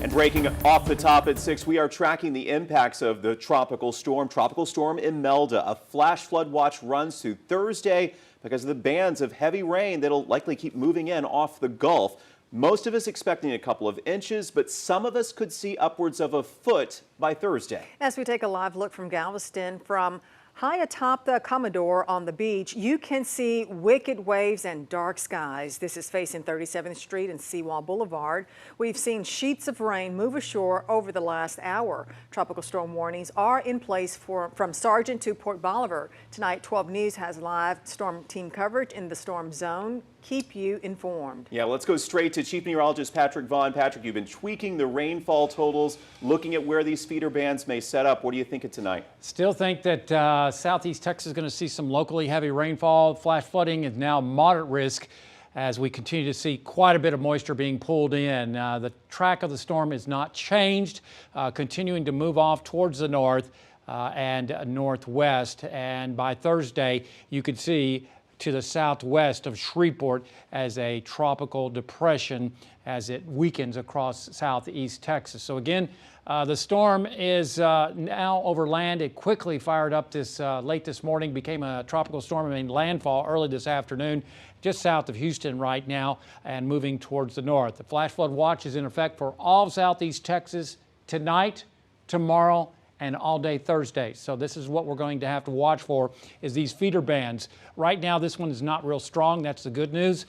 And breaking off the top at 6, we are tracking the impacts of the Tropical Storm Imelda. A flash flood watch runs through Thursday because of the bands of heavy rain that'll likely keep moving in off the Gulf. Most of us expecting a couple of inches, but some of us could see upwards of a foot by Thursday. As we take a live look from Galveston, from high atop the Commodore on the beach, you can see wicked waves and dark skies. This is facing 37th Street and Seawall Boulevard. We've seen sheets of rain move ashore over the last hour. Tropical storm warnings are in place from Sargent to Port Bolivar. Tonight, 12 News has live storm team coverage in the storm zone. Keep you informed. Yeah, let's go straight to Chief Meteorologist Patrick Vaughn. Patrick, you've been tweaking the rainfall totals, looking at where these feeder bands may set up. What do you think of tonight? Still think that southeast Texas is going to see some locally heavy rainfall. Flash flooding is now moderate risk as we continue to see quite a bit of moisture being pulled in. The track of the storm is not changed, continuing to move off towards the north and northwest. And by Thursday, you could see to the southwest of Shreveport as a tropical depression as it weakens across southeast Texas. So again, the storm is now over land. It quickly fired up late this morning, became a tropical storm and made landfall early this afternoon, just south of Houston right now and moving towards the north. The flash flood watch is in effect for all of southeast Texas tonight, tomorrow, and all day Thursday. So this is what we're going to have to watch for, is these feeder bands. Right now, this one is not real strong. That's the good news.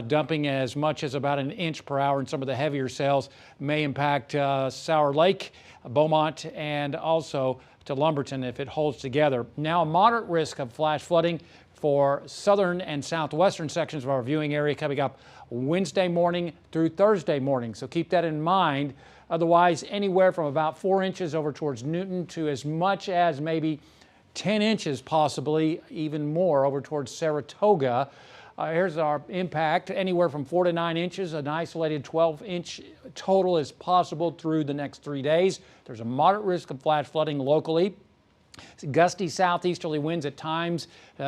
Dumping as much as about an inch per hour in some of the heavier cells may impact Sour Lake, Beaumont, and also to Lumberton if it holds together. Now, a moderate risk of flash flooding for southern and southwestern sections of our viewing area coming up Wednesday morning through Thursday morning. So keep that in mind. Otherwise, anywhere from about 4 inches over towards Newton to as much as maybe 10 inches, possibly even more over towards Saratoga. Here's our impact. Anywhere from 4 to 9 inches, an isolated 12-inch total is possible through the next 3 days. There's a moderate risk of flash flooding locally. Gusty southeasterly winds at times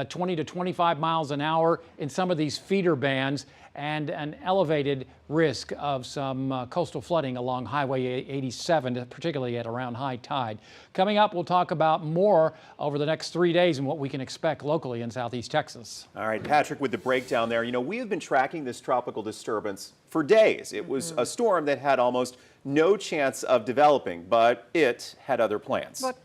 20 to 25 miles an hour in some of these feeder bands, and an elevated risk of some coastal flooding along Highway 87, particularly at around high tide. Coming up, we'll talk about more over the next 3 days and what we can expect locally in southeast Texas. All right, Patrick, with the breakdown there, you know, we have been tracking this tropical disturbance for days. It was a storm that had almost no chance of developing, but it had other plans. But